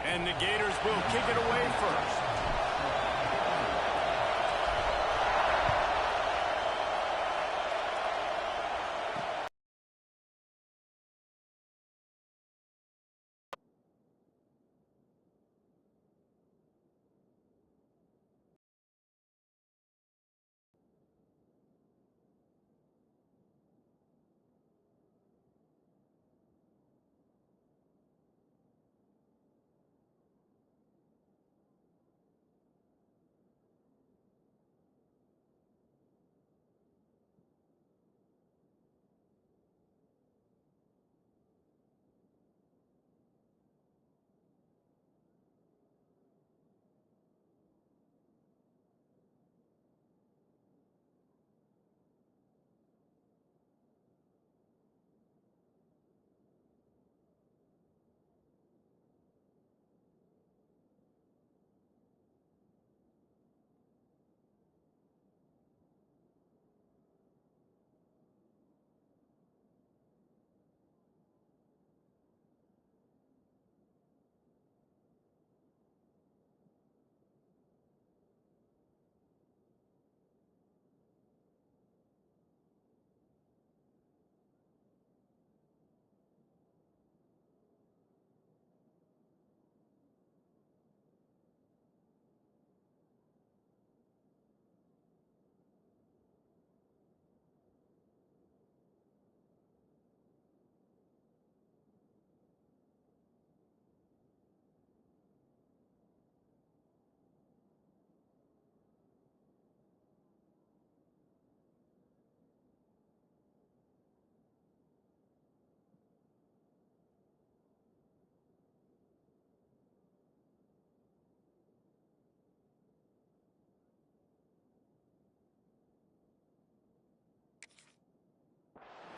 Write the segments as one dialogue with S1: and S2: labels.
S1: And the Gators will kick it away first.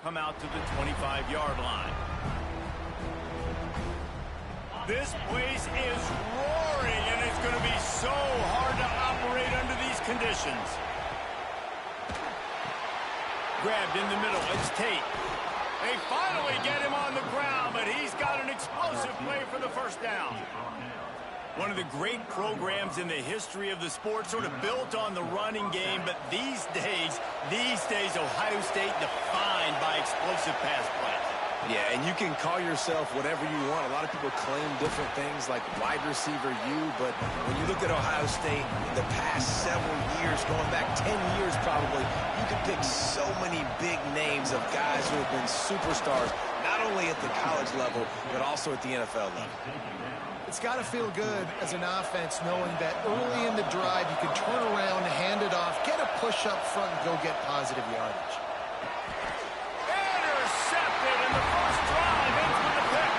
S1: Come out to the 25-yard line. This place is roaring, and it's going to be so hard to operate under these conditions. Grabbed in the middle. It's Tate. They finally get him on the ground, but he's got an explosive play for the first down. One of the great programs in the history of the sport, sort of built on the running game, but these days, Ohio State defined by explosive pass play.
S2: Yeah, and you can call yourself whatever you want. A lot of people claim different things like wide receiver U, but when you look at Ohio State in the past several years, going back 10 years probably, you can pick so many big names of guys who have been superstars, not only at the college level, but also at the NFL level.
S3: It's got to feel good as an offense knowing that early in the drive you can turn around, hand it off, get a push up front, and go get positive yardage.
S1: Intercepted in the first drive, ends with a pick.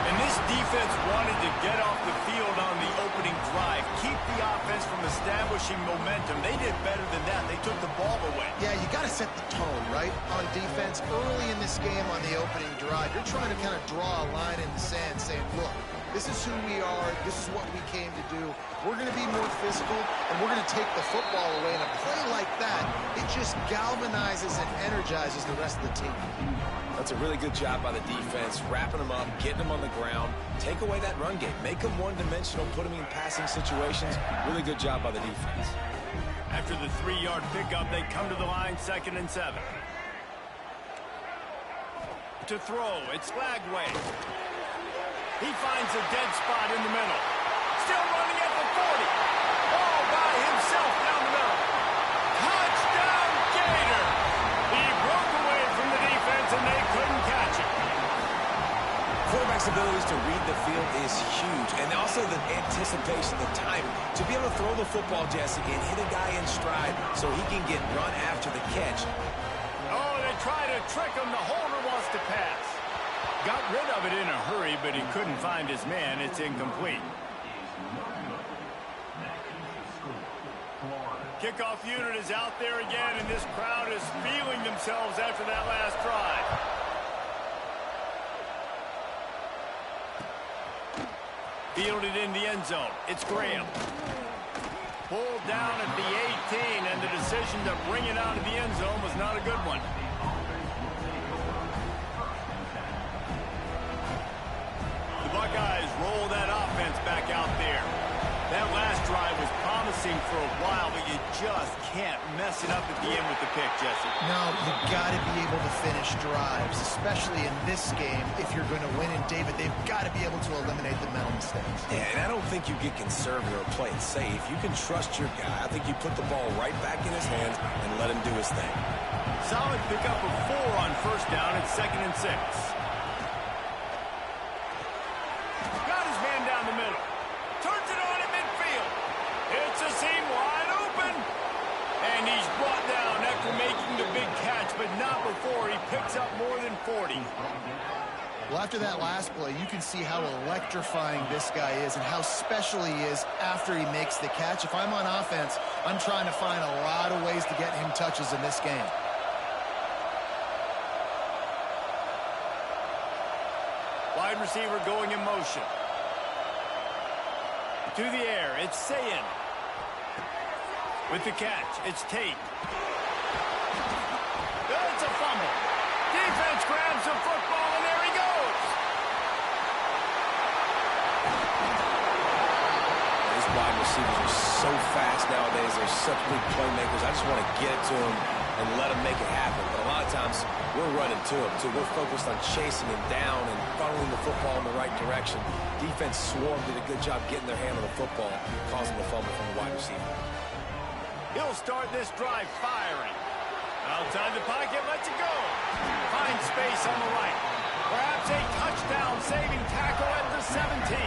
S1: And this defense wanted to get off the field on the opening drive, keep the offense from establishing momentum. They did better than that. They took the ball away.
S3: Yeah, you got to set the tone, right, on defense. Early in this game on the opening drive, you're trying to kind of draw a line in the sand saying, look, this is who we are. This is what we came to do. We're going to be more physical, and we're going to take the football away. And a play like that, it just galvanizes and energizes the rest of the team.
S2: That's a really good job by the defense, wrapping them up, getting them on the ground, take away that run game, make them one-dimensional, put them in passing situations. Really good job by the defense.
S1: After the 3-yard pickup, they come to the line, 2nd and 7. To throw, it's Lagway. He finds a dead spot in the middle. Still running at the 40. All by himself down the middle. Touchdown, Gator! He broke away from the defense, and they couldn't catch him.
S2: Quarterback's abilities to read the field is huge, and also the anticipation, the timing. To be able to throw the football, Jesse, and hit a guy in stride so he can get run after the catch.
S1: Oh, they try to trick him. The holder wants to pass. Got rid of it in a hurry, but he couldn't find his man. It's incomplete. Kickoff unit is out there again, and this crowd is feeling themselves after that last drive. Fielded in the end zone. It's Graham. Pulled down at the 18, and the decision to bring it out of the end zone was not a good one. pressing for a while, but you just can't mess it up at the end with the pick, Jesse.
S3: No, you've got to be able to finish drives, especially in this game. If you're going to win, and David, they've got to be able to eliminate the mental mistakes.
S2: Yeah, and I don't think you get conservative or play it safe. You can trust your guy. I think you put the ball right back in his hands and let him do his thing.
S1: Solid pickup of 4 on first down at 2nd and 6. Got his man down the middle. Turns it on at midfield. It's a seam wide open. And he's brought down after making the big catch, but not before he picks up more than 40.
S3: Well, after that last play, you can see how electrifying this guy is and how special he is after he makes the catch. If I'm on offense, I'm trying to find a lot of ways to get him touches in this game.
S1: Wide receiver going in motion. To the air, it's Sayin. With the catch, it's Tate. It's a fumble. Defense grabs the football, and there he goes.
S2: These wide receivers are so fast nowadays. They're such big playmakers. I just want to get it to them and let them make it happen. But a lot of times, we're running to them, too. We're focused on chasing him down and funneling the football in the right direction. Defense swarm did a good job getting their hand on the football, causing the fumble from the wide receiver.
S1: He'll start this drive firing. Outside the pocket, lets it go. Finds space on the right. Perhaps a touchdown-saving tackle at the 17.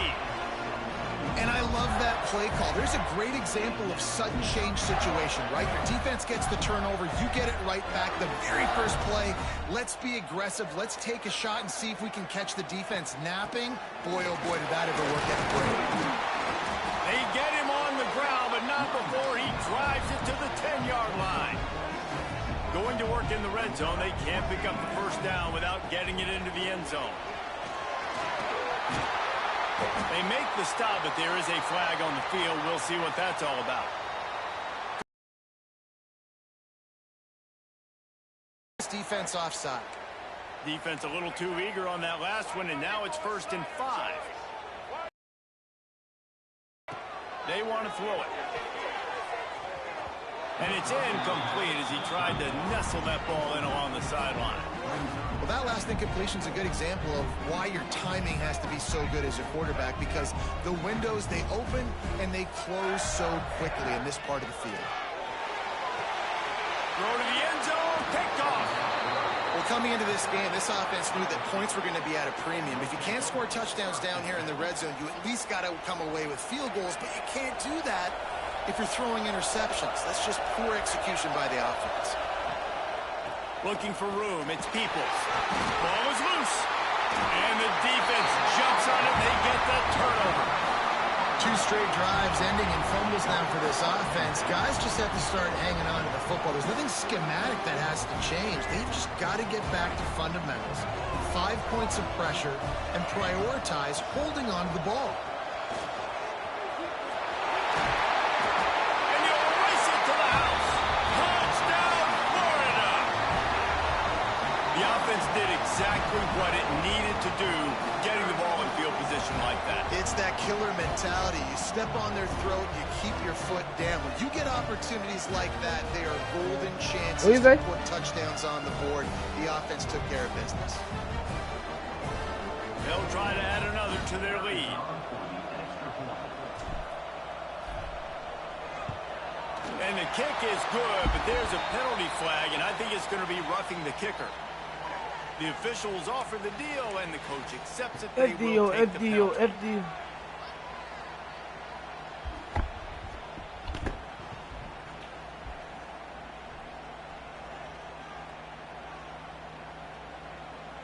S3: And I love that play call. There's a great example of sudden change situation, right? Your defense gets the turnover. You get it right back. The very first play, let's be aggressive. Let's take a shot and see if we can catch the defense napping. Boy, oh boy, did that ever work at the break.
S1: They get him on the ground, but not before he drives it to the 10-yard line. Going to work in the red zone, they can't pick up the first down without getting it into the end zone. They make the stop, but there is a flag on the field. We'll see what that's all about.
S3: Defense offside.
S1: Defense a little too eager on that last one, and now it's 1st and 5. They want to throw it. And it's incomplete as he tried to nestle that ball in along the sideline.
S3: Well, that last incompletion is a good example of why your timing has to be so good as a quarterback, because the windows, they open and they close so quickly in this part of the field.
S1: Throw to the end zone, picked off.
S3: Well, coming into this game, this offense knew that points were going to be at a premium. If you can't score touchdowns down here in the red zone, you at least got to come away with field goals, but you can't do that if you're throwing interceptions. That's just poor execution by the offense.
S1: Looking for room, it's Peoples. Ball is loose. And the defense jumps on it. They get that turnover.
S3: 2 straight drives ending in fumbles now for this offense. Guys just have to start hanging on to the football. There's nothing schematic that has to change. They've just got to get back to fundamentals. 5 points of pressure and prioritize holding on to the ball.
S1: And you'll race it to the house. Touchdown, Florida. The offense did exactly what it needed to do, getting the ball in field position like that.
S3: It's that killer mentality. You step on their throat, you keep your foot down. When you get opportunities like that, they are golden chances to put touchdowns on the board. The offense took care of business.
S1: They'll try to add another to their lead. And the kick is good, but there's a penalty flag, and I think it's going to be roughing the kicker. The officials offer the deal, and the coach accepts it. They will take the penalty.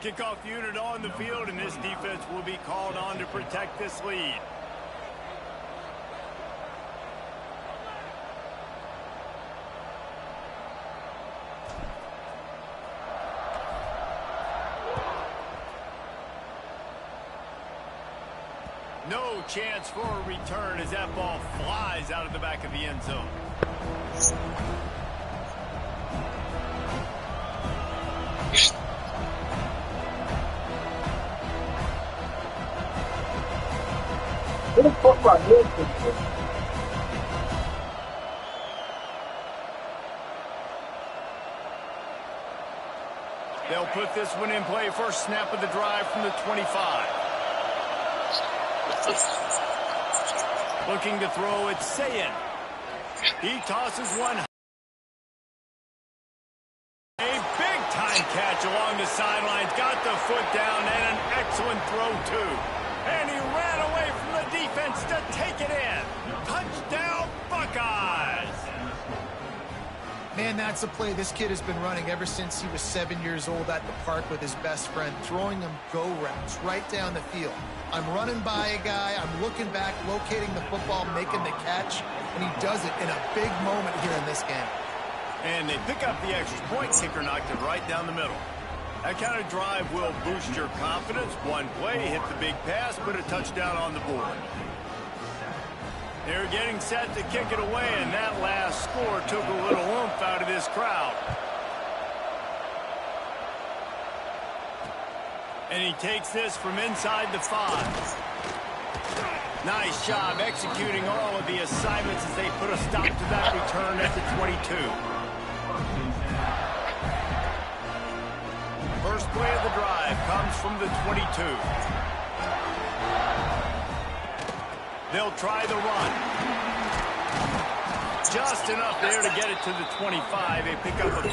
S1: Kickoff unit on the field, and this defense will be called on to protect this lead. No chance for a return as that ball flies out of the back of the end zone. They'll put this one in play. First snap of the drive from the 25. Looking to throw, it's Sayin. He tosses one. A big-time catch along the sidelines. Got the foot down and an excellent throw, too. And he ran away from the defense to take it in. Touchdown, Buckeyes!
S3: Man, that's a play this kid has been running ever since he was 7 years old at the park with his best friend, throwing him go routes right down the field. I'm running by a guy, I'm looking back, locating the football, making the catch, and he does it in a big moment here in this game.
S1: And they pick up the extra point. Kicker knocked it right down the middle. That kind of drive will boost your confidence. One play, hit the big pass, put a touchdown on the board. They're getting set to kick it away, and that last score took a little oomph out of this crowd. And he takes this from inside the 5. Nice job executing all of the assignments as they put a stop to that return at the 22. First play of the drive comes from the 22. They'll try the run. Just enough there to get it to the 25. A pickup of 2.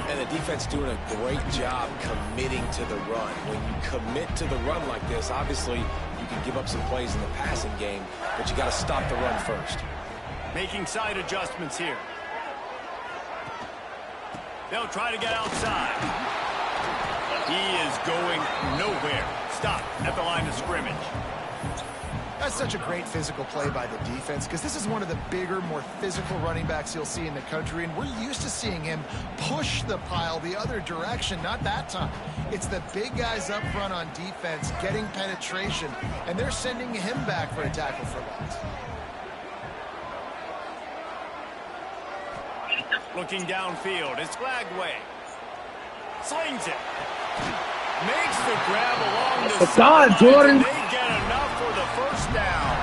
S2: And the defense doing a great job committing to the run. When you commit to the run like this, obviously you can give up some plays in the passing game, but you got to stop the run first.
S1: Making side adjustments here. They'll try to get outside. He is going nowhere. Stop at the line of scrimmage.
S3: That's such a great physical play by the defense because this is one of the bigger, more physical running backs you'll see in the country, and we're used to seeing him push the pile the other direction. Not that time. It's the big guys up front on defense getting penetration, and they're sending him back for a tackle for loss.
S1: Looking downfield, it's Glagway. Slings it. Makes the grab along the sideline.
S4: Jordan.
S1: They get enough for the first down.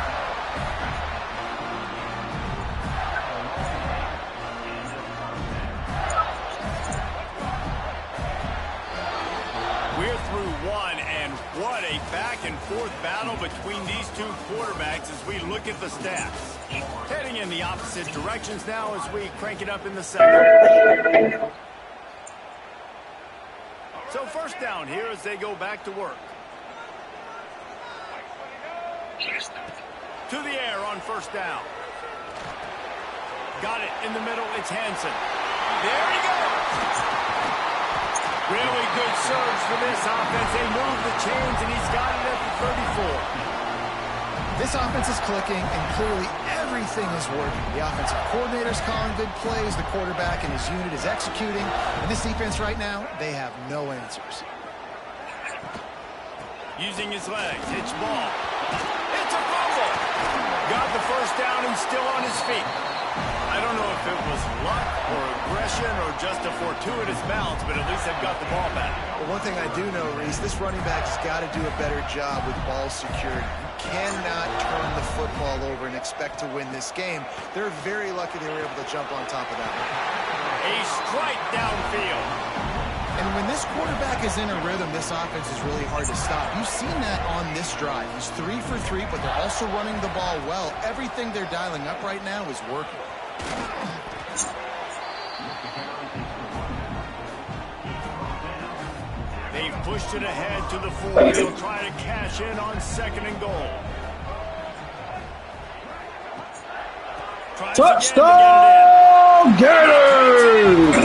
S1: We're through one, and what a back-and-forth battle between these two quarterbacks as we look at the stats. Heading in the opposite directions now as we crank it up in the second. So first down here as they go back to work. To the air on first down. Got it in the middle. It's Hansen. There he goes. Really good surge for this offense. They move the chains, and he's got it at the 34.
S3: This offense is clicking, and clearly everything is working. The offensive coordinator's calling good plays. The quarterback and his unit is executing. And this defense right now, they have no answers.
S1: Using his legs. It's ball. It's a fumble. Got the first down and still on his feet. I don't know if it was luck or aggression or just a fortuitous bounce, but at least they've got the ball back.
S3: Well, one thing I do know, Reese, this running back has got to do a better job with ball security. You cannot turn the football over and expect to win this game. They're very lucky they were able to jump on top of that one.
S1: A strike downfield.
S3: And when this quarterback is in a rhythm, this offense is really hard to stop. You've seen that on this drive. He's 3 for 3, but they're also running the ball well. Everything they're dialing up right now is working.
S1: They've pushed it ahead to the 4. They'll try to cash in on second and goal.
S4: Touchdown, Gators!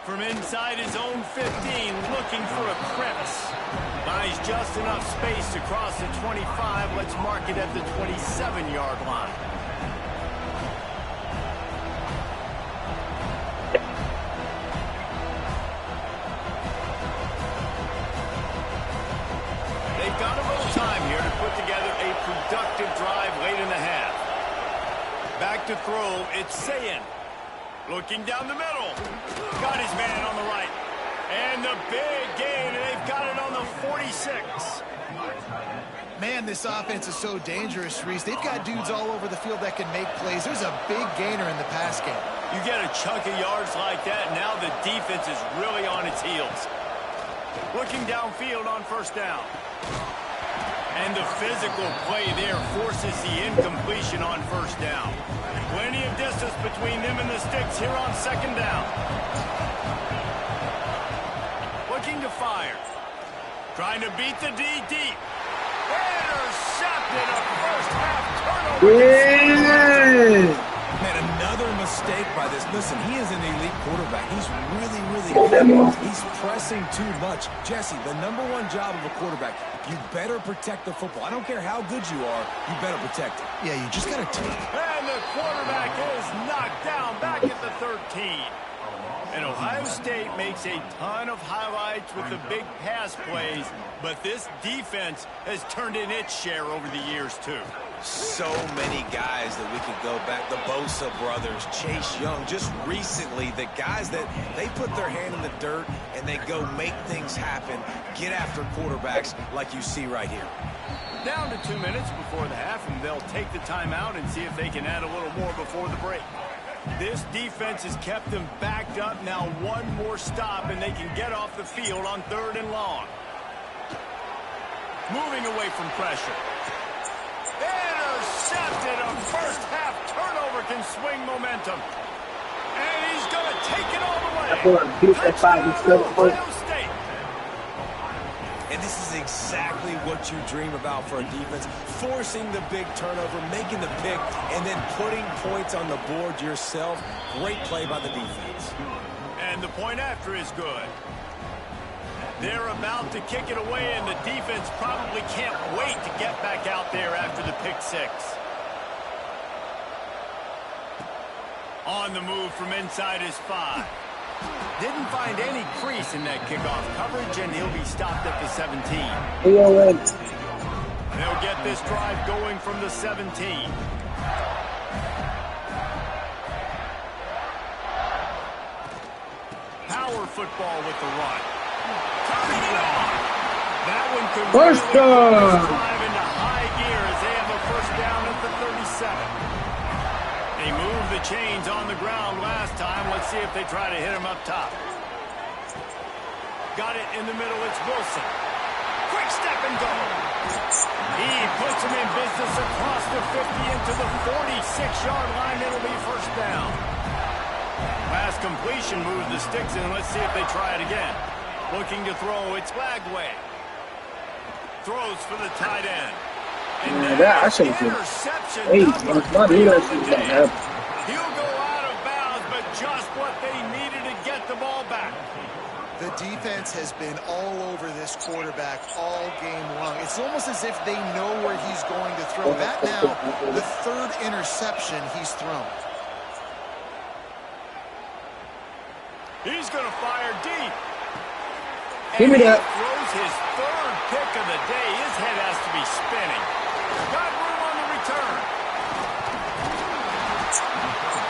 S1: From inside his own 15, looking for a crevice. Buys just enough space to cross the 25. Let's mark it at the 27-yard line. back to throw. It's Sayin. Looking down the middle. Got his man on the right. And the big gain, and they've got it on the 46.
S3: Man, this offense is so dangerous, Reese. They've got dudes all over the field that can make plays. There's a big gainer in the pass game.
S1: You get a chunk of yards like that, now the defense is really on its heels. Looking downfield on first down. And the physical play there forces the incompletion on first down. Plenty of distance between them and the sticks here on second down. Looking to fire. Trying to beat the D deep. Intercepted, a first-half turnover.
S4: Yeah.
S2: Man, another mistake by this. Listen, he is an elite quarterback. He's really, really good. He's pressing too much. Jesse, the #1 job of a quarterback, you better protect the football. I don't care how good you are, you better protect it.
S3: Yeah, you just got to take it.
S1: And the quarterback is knocked down back at the 13. And Ohio State makes a ton of highlights with the big pass plays, but this defense has turned in its share over the years, too.
S2: So many guys that we could go back. The Bosa brothers, Chase Young, just recently, the guys that they put their hand in the dirt and they go make things happen, get after quarterbacks like you see right here.
S1: Down to 2 minutes before the half, and they'll take the timeout and see if they can add a little more before the break. This defense has kept them backed up. Now one more stop, and they can get off the field on 3rd and long. Moving away from pressure. Intercepted. A first-half turnover can swing momentum. And he's going to take it all the way. Touchdown, Ohio State.
S2: And this is exactly what you dream about for a defense. Forcing the big turnover, making the pick, and then putting points on the board yourself. Great play by the defense.
S1: And the point after is good. They're about to kick it away, and the defense probably can't wait to get back out there after the pick six. On the move from inside his 5. Didn't find any crease in that kickoff coverage, and he'll be stopped at the 17. They'll get this drive going from the 17. Power football with the run. Turning it on. That one could
S4: First down.
S1: drive into high gear as they have a first down at the 37. They moved the chains on the ground last time. Let's see if they try to hit him up top. Got it in the middle. It's Wilson. Quick step and go. He puts him in business across the 50 into the 46-yard line. It'll be first down. Last completion moves the sticks in. Let's see if they try it again. Looking to throw. It's Lagway. Throws for the tight end. And
S4: I should have
S1: interception.
S4: Hey,
S1: Number
S4: my
S1: 3
S4: leader
S1: on the
S4: should
S1: day.
S4: have.
S1: He'll go out of bounds, but just what they needed to get the ball back.
S3: The defense has been all over this quarterback all game long. It's almost as if they know where he's going to throw. That now, the 3rd interception he's thrown.
S1: He's going to fire deep.
S4: Give me that.
S1: He throws his 3rd pick of the day. His head has to be spinning. Got room on the return.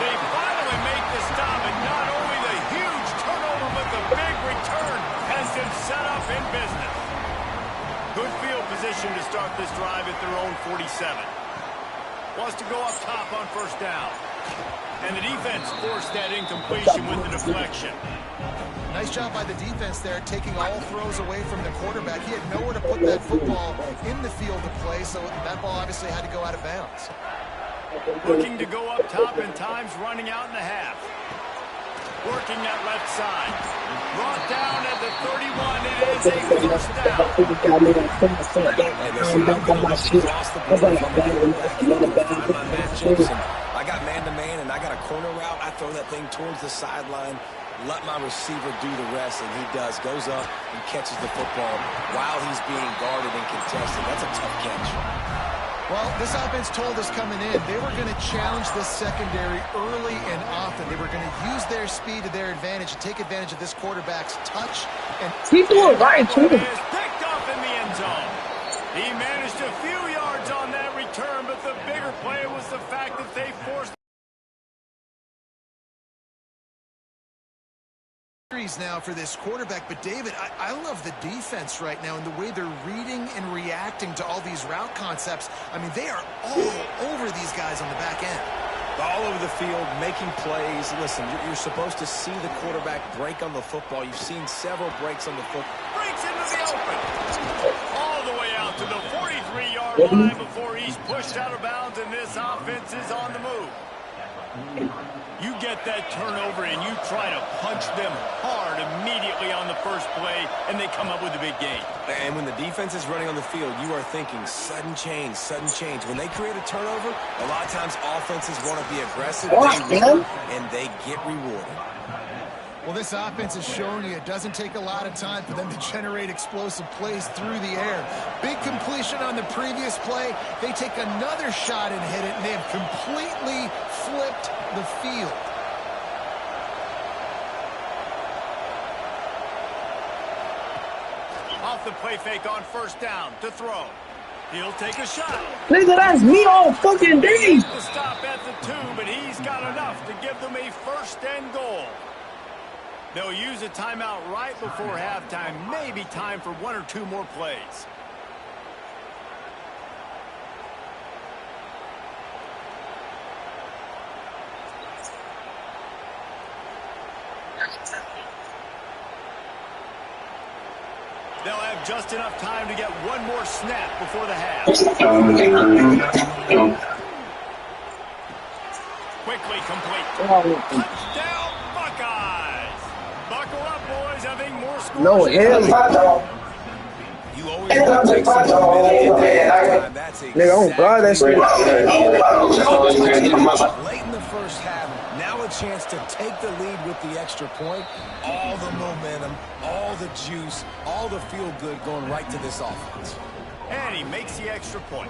S1: They finally make the stop, and not only the huge turnover, but the big return has them set up in business. Good field position to start this drive at their own 47. Wants to go up top on first down. And the defense forced that incompletion with the deflection.
S3: Nice job by the defense there, taking all throws away from the quarterback. He had nowhere to put that football in the field to play, so that ball obviously had to go out of bounds.
S1: Looking to go up top, and time's running out in the half. Working that left side. Brought down at the 31. It is a first down.
S2: I got man-to-man, and I got a corner route. I throw that thing towards the sideline. Let my receiver do the rest, and he does. Goes up and catches the football while he's being guarded and contested. That's a tough catch.
S3: Well, this offense told us coming in they were going to challenge this secondary early and often. They were going to use their speed to their advantage and take advantage of this quarterback's touch. And
S4: People are right, too.
S1: Is picked up in the end zone. He managed a few yards on that return, but the bigger play was the fact that they forced
S3: Now for this quarterback, but David, I love the defense right now and the way they're reading and reacting to all these route concepts. I mean, they are all over these guys on the back end.
S2: All over the field, making plays. Listen, you're supposed to see the quarterback break on the football. You've seen several breaks on the football.
S1: Breaks into the open. All the way out to the 43-yard line before he's pushed out of bounds, and this offense is on the move. You get that turnover and you try to punch them hard immediately on the first play, and they come up with a big gain.
S2: And when the defense is running on the field, you are thinking sudden change, sudden change. When they create a turnover, a lot of times offenses want to be aggressive, and they get rewarded.
S3: Well, this offense is showing you it doesn't take a lot of time for them to generate explosive plays through the air. Big completion on the previous play. They take another shot and hit it, and they have completely flipped the field.
S1: Off the play fake on first down to throw. He'll take a shot.
S4: Nigga, that's me all fucking day.
S1: To stop at the 2, but he's got enough to give them a first and goal. They'll use a timeout right before halftime. Maybe time for 1 or 2 more plays. They'll have just enough time to get one more snap before the half. Quickly complete. Touchdown, Buckeyes! Buckle up, boys. I think more scores.
S4: No, hell.
S2: You always got to take some minute at that's
S4: Nigga, oh God, that's
S2: late in the first half. Now a chance to take the lead with the extra point. All the momentum, all the juice, all the feel-good going right to this offense.
S1: And he makes the extra point.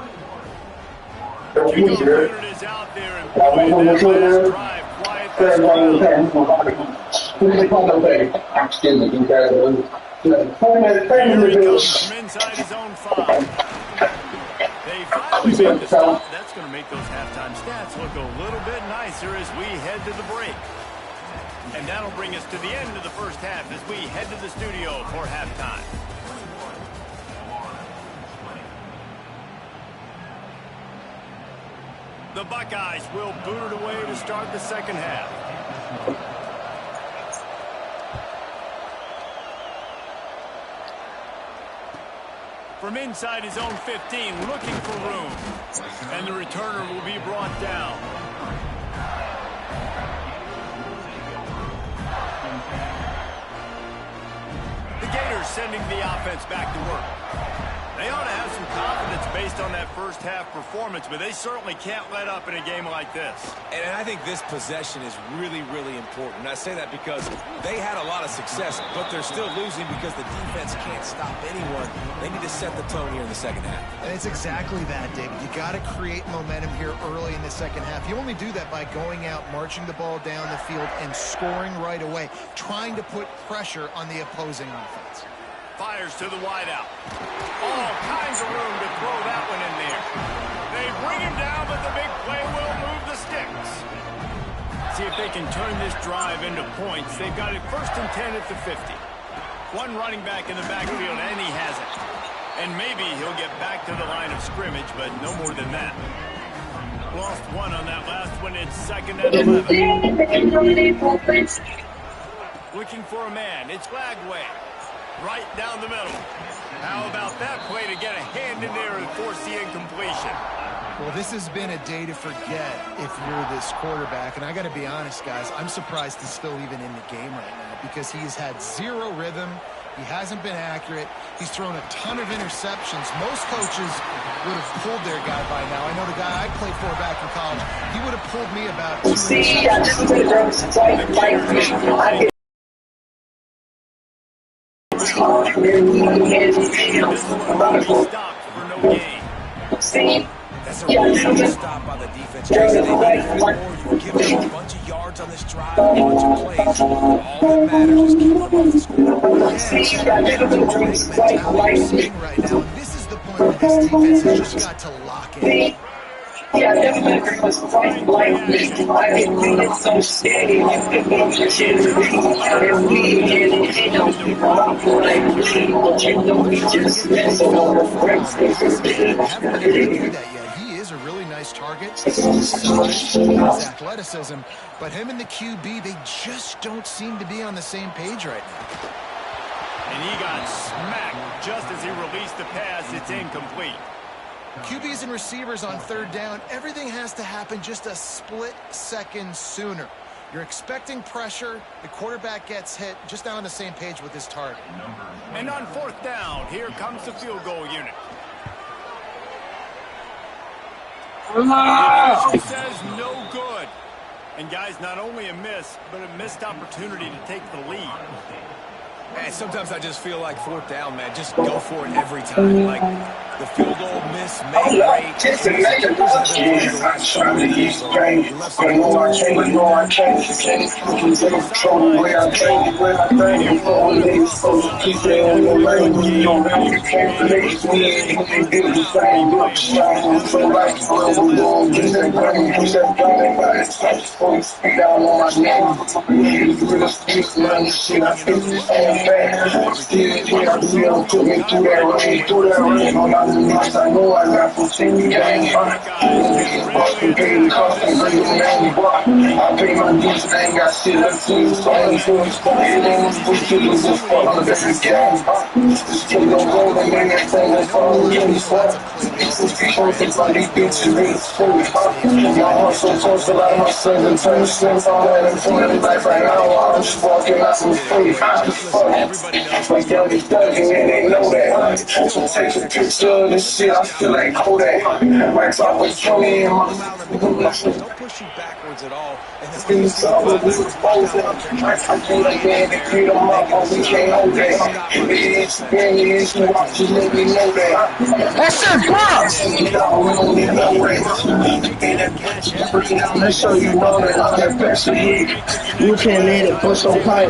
S1: Kickoff unit is out there, and boy, that last drive quiet this crowd. Here he comes from inside his own 5. They finally make the stop. That's going to make those halftime stats look a little bit nicer as we head to the break. And that'll bring us to the end of the first half as we head to the studio for halftime. The Buckeyes will boot it away to start the second half. From inside his own 15, looking for room. And the returner will be brought down. The Gators sending the offense back to work. They ought to have some confidence based on that first half performance, but they certainly can't let up in a game like this.
S2: And I think this possession is really, really important. And I say that because they had a lot of success, but they're still losing because the defense can't stop anyone. They need to set the tone here in the second half.
S3: And it's exactly that, David. You got to create momentum here early in the second half. You only do that by going out, marching the ball down the field, and scoring right away, trying to put pressure on the opposing offense.
S1: Fires to the wideout. All kinds of room to throw that one in there. They bring him down, but the big play will move the sticks. See if they can turn this drive into points. They've got it 1st and 10 at the 50. One running back in the backfield, and he has it. And maybe he'll get back to the line of scrimmage, but no more than that. Lost one on that last one. It's 2nd and 11. Looking for a man. It's Lagway. Right down the middle. How about that play to get a hand in there and force the incompletion?
S3: Well, this has been a day to forget if you're this quarterback. And I got to be honest, guys, I'm surprised he's still even in the game right now because he's had zero rhythm. He hasn't been accurate. He's thrown a ton of interceptions. Most coaches would have pulled their guy by now. I know the guy I played for back in college, he would have pulled me about 2 interceptions.
S1: Stopped for no gain.
S2: That's a really good stop by the defense. Jason, they need to more. You've given them a bunch of yards on this drive, a bunch of plays. All that matters is keeping them off the score.
S3: Right now, this is the point where this defense has just got to lock in.
S5: Yeah, definitely was quite like this. I didn't think it's so steady.
S3: Haven't been able to do that yet. He is a really nice target. His size, his athleticism, but him and the QB, they just don't seem to be on the same page right now.
S1: And he got smacked just as he released the pass. It's incomplete.
S3: QBs and receivers on third down, everything has to happen just a split second sooner. You're expecting pressure, the quarterback gets hit, just not on the same page with his target.
S1: And on fourth down, here comes the field goal unit. The official says no good. And guys, not only a miss, but a missed opportunity to take the lead.
S2: Man, sometimes I just feel like fourth down, man. Just go for it every time. Like the field goal miss, make rate.
S4: Just imagine those kids trying to use the brain. I know I can't, control the way I train, the way I train. All niggas supposed to keep it on your lane. You don't have to calculate when they do the same. So like, we're going to get that brain, push that brain by its touch, so it's speed out on my name. With a speak, man, shit, I think it's all bad. Still, yeah, put me through that rain, on my nights, I know I got some team gang. Boston paid the cost and bring your name, but I pay my dues and I ain't got shit left to you. So I ain't feeling it ain't ridiculous as fuck on the game. This kid don't go to me and say that's all it is. It's because it's like these bitches really food. My heart so close to like my sons and turn sins on that and for the life right now. I'm just walking out some food. I'm just fucking. Like y'all be thugging and they know that. So take a picture of this shit. I feel like Kodak. Wax off with Tony and my.
S2: Don't push you backwards at all. And then when you see
S4: I feel like man, they beat them up, but we can't hold that. It's experience, you watch, you let me know that. That shit boss! We don't need no way. Let's show you know that I'm that best of you can't let it push so tight.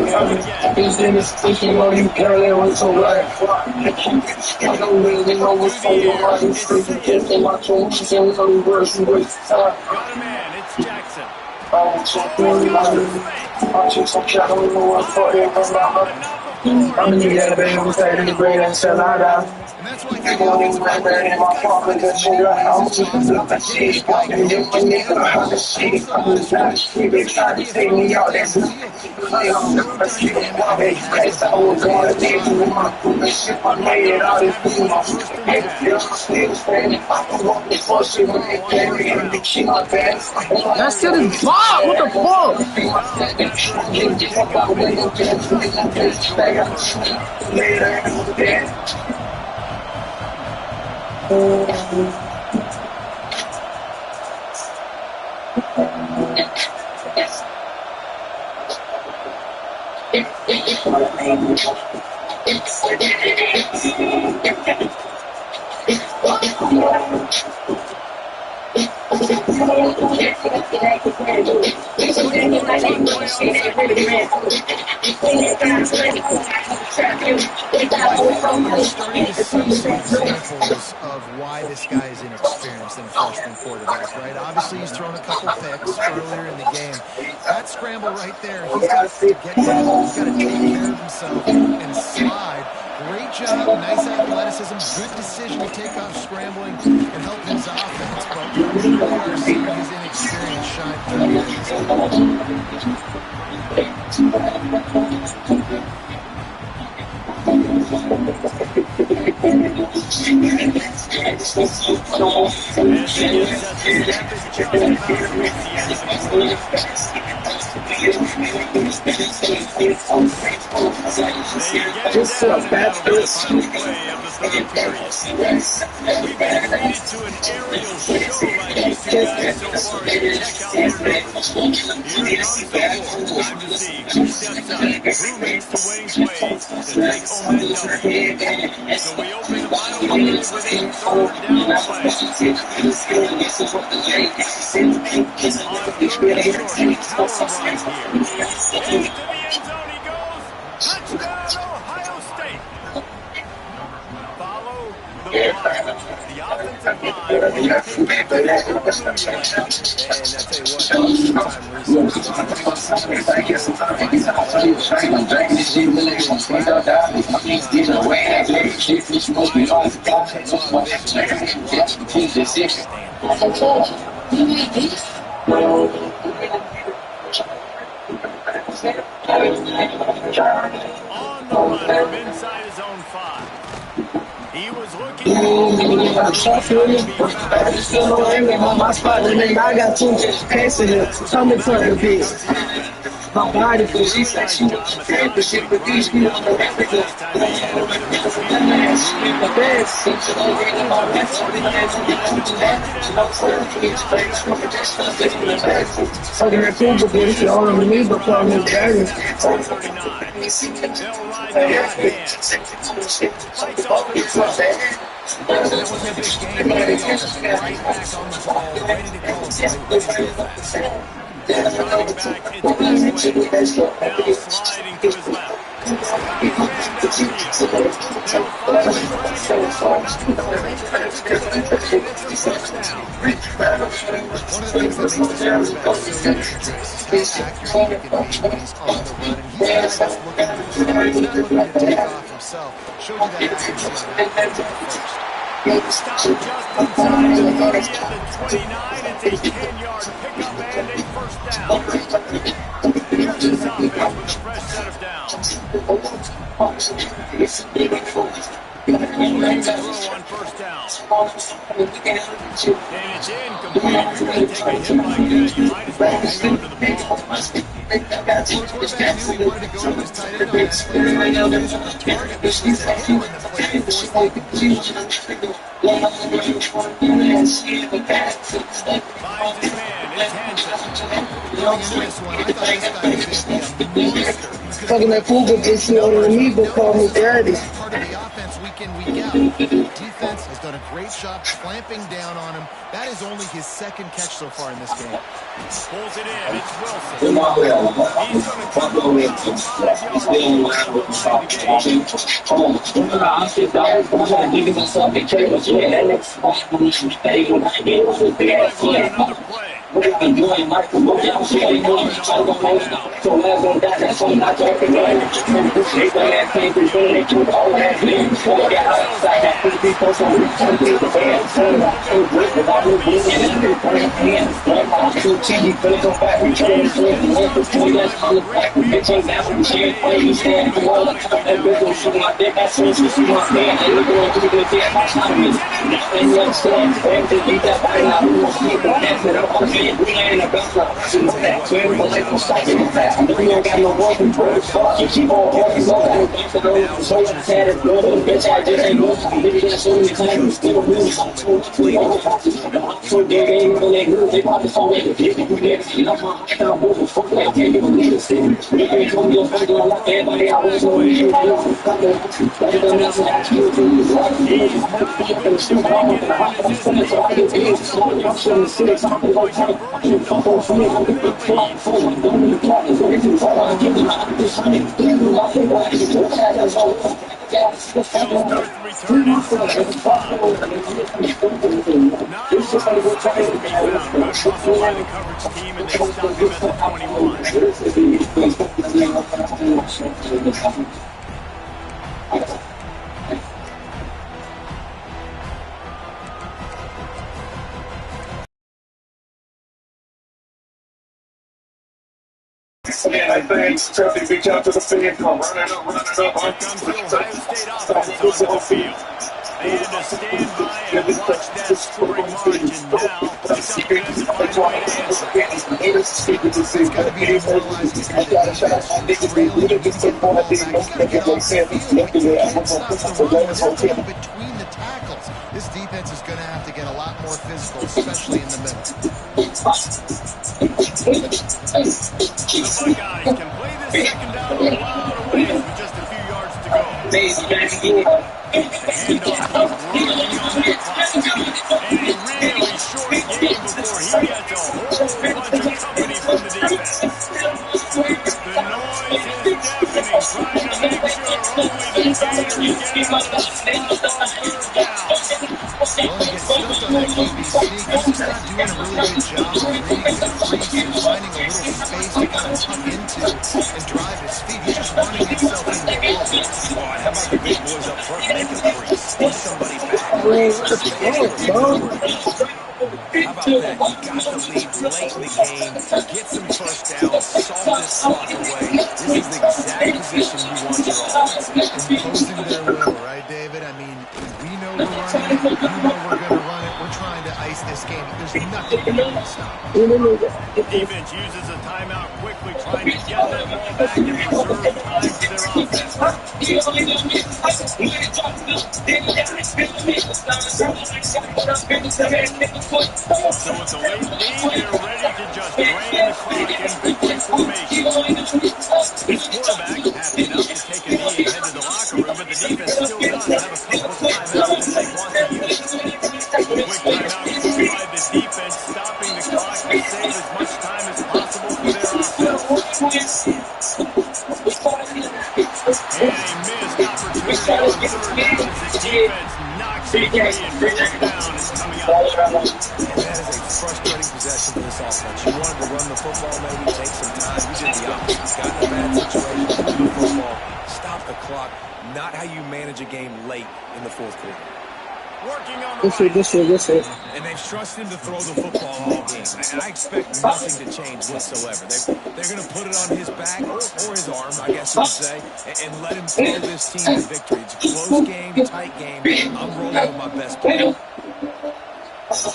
S4: It's in the station, or you can't let it so right. I don't really know what's going on. It's crazy, kids in my toes, she's in the reverse, and waste time.
S1: Got a man, it's Jackson.
S4: I'm just I don't know what for it. I'm in the elevator, I'm saying the great and sell out out.
S3: And that's why
S4: I'm in my pocket, the shit, I'm just a shit. And if my nigga, I'm a shit. I'm just not a shit. They try to take me out, that's I'm a shit. I was going to take you with my food and shit. I made it out of food. I'm still standing. I'm walking the fuck shit when they carry and they keep my pants.
S5: That shit is bomb. What the
S3: You're starting to see some examples of why this guy is inexperienced in a freshman quarterback, right? Obviously, he's thrown a couple picks earlier in the game. That scramble right there, he's got to get down. He's got to take care of himself and slide. Great job, nice athleticism, good decision to take off scrambling and help his offense. But we really are seeing his inexperience shine through.
S4: Just a bad bitch.
S1: We've been treated to an aerial show by these two guys so far. Check out their Here comes the four. Time to see who steps up, who makes the winning plays to take home that W. So we open the final period with a third down play. Into the end zone he goes. Touchdown, Ohio State. Follow the block. The offensive line.
S2: And I tell you what,
S3: sometime recently.
S1: On the run from inside his own 5. He was looking
S5: my spot, and then I got 2 passing it. Tell me to the beat. My body feels like she was the shit with these people. The best. So the recruiter is on me, but I'm in there.
S3: That wasn't a big game. Right back on the ball, ready to call it.
S1: running back, it's now sliding to his left. One of the things that makes this how accurate he can be when he's on the run. And he's not looking to take off himself. Showed you that accuracy on first. Stop just inside the 30 at the 29. It's a 10-yard pickup and a first down. Here's this offense with a fresh set of downs. Looking to throw on first down. And it's incomplete. If you're going to take a hit like that, you might as well hang on to the ball. The quarterback knew he wanted to go to his tight end on that play. He was on the target, but he was handling the play and forced the completion. Finds his man, it's Hansen. Going into this one, I thought this guy was going to be a monster.
S5: Fucking that fool gets you on me, but call me daddy.
S3: Part of the offense week in, week out. Defense has done a great job clamping down on him. That is only his second catch so far in this game.
S1: Pulls it in, it's Wilson. He's going to come over the 5 yards. Enjoying my promotion, I'm saying no, so I'm going to that's what I'm not talking about. They that thing is going to do all that thing. So I got outside that people, so we can get the band. So I'm with the bottle of being in the hand. I'm too cheap, but it's back. We can't play the one for 2 years on the back. We get things out from the chair, play, we stand for all the time. And we're going to shoot my dick, that's when you see my man. And we're going to do the thing, my time is. And you understand, and to beat that body, I don't want to see the dance it up. We ain't about to see that. So we're like to stop it fast. We ain't got no working for it. You keep on walking on that. So I had it, bitch, I just ain't looking. Bitch, so many times, still really so they ain't really good. They probably saw me. If you never see them, I can't move the fuck like they don't need to see. They ain't from your back on like everybody. I was on you. I don't know. Better than that's what I feel. I'm still wrong. So I get paid. So I'm showing 6. I'm like,
S4: Man, I think Chelsea reach out to the fan, come running up.
S1: Here comes the Ohio State offense on the field. They had to stand by and watch that scoring margin now. It's up to them to find a way to answer.
S3: It's got to be demoralizing. It's really good to ball back. He's got to get off the field. He can't stop the run. They're getting between the tackles. This defense is going to have to get a lot more physical, especially in the middle.
S1: The Buckeyes can play this second down a lot of ways with just a few yards to go. The handoff, he's working on that clock. And a really short game before he gets a whole bunch of company from the defense. The noise is happening, trying to make sure only the Gators get out of the slump on third down.
S3: Well, he gets stuffed on that QB sneak. He's just not doing a really good job of reading the crease and finding a little space to kind of tuck into and drive his feet. He's just running himself into a wall.
S2: Oh, and how about the big boys up front? Make a crease. Push somebody back. Create some space for people. How about that? You got the lead late in the game. Get some first downs. Solve this clock away. This is the exact position you want your offense.
S3: Imposing their will, right, David? I mean, we know we're running it. You know we're going to run it. We're trying to ice this game. There's nothing we can do to stop it.
S1: Defense uses a timeout quickly, trying to get that ball back and preserve time for their offense. So with the late lead, they're ready to just drain the clock in victory formation. This quarterback happy enough to take a knee and head to the locker room, but the defense still does have a couple of timeouts that they want to use. Quick timeout called by the defense, stopping the clock to save as much time as possible for their offense. And a missed opportunity on third down as the defense knocks it free and first down is coming up.
S2: And that is a frustrating possession for this offense. You wanted to run the football, maybe take some time. You did the opposite. Got in a bad situation, threw the football, stop the clock. Not how you manage a game late in the fourth quarter.
S1: Working on the right.
S2: And they've trusted him to throw the football all game. And I expect nothing to change whatsoever. They're going to put it on his back, or his arm, I guess you would say, and let him throw this team to victory. It's a close game, tight game. I'm rolling with my best player.
S1: And the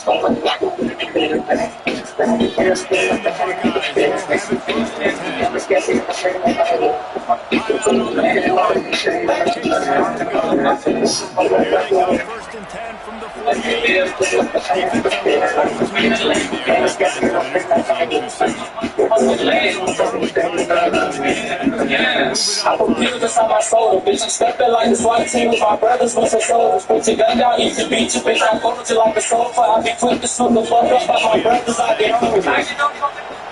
S1: Buckeyes will have it first and 10. Timeout on the board. 6 seconds to go. Here they go, first and 10 from the 48. Defense on the 22 there. That's got into the neutral zone too soon. Early timeout for the defense.
S5: I put pills inside my soda, bitch. I'm stepping like a SWAT team with my brothers with some soldiers. Put your gun down, eat the beat you, bitch. I fold you like a sofa. I be quick to swoop the fuck up by my brothers. I get hungry.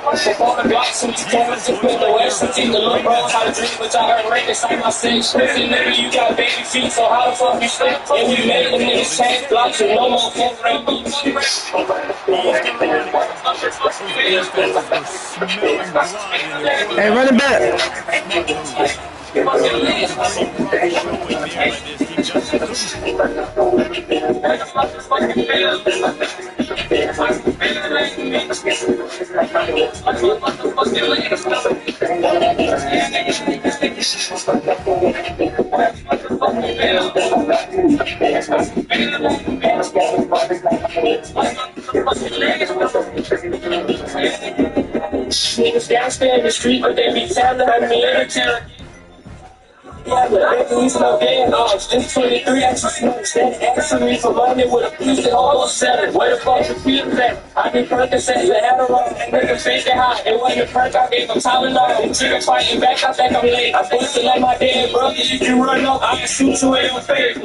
S5: Before the blocks, some cameras to put the west. Some team the little bros how to drink, but y'all heard rape inside my sex. Listen, nigga, you got baby feet, so how the fuck you sleep? And we made the niggas change blocks with no more full rate.
S1: Hey,
S5: run it back. Niggas gangsta in the street, but they be telling me in the terror. Yeah, but baby, we smoke dead dogs. This 23 extra smokes. That asking me for money with a piece of almost 7. Where the fuck the feelings at? I be Percocets, the Adderall, and niggas fake it high. It wasn't a perk, I gave them Tylenol. And chicken fighting back, I think I'm late. I posted on my dead brother. If you run up, I can shoot you in your face.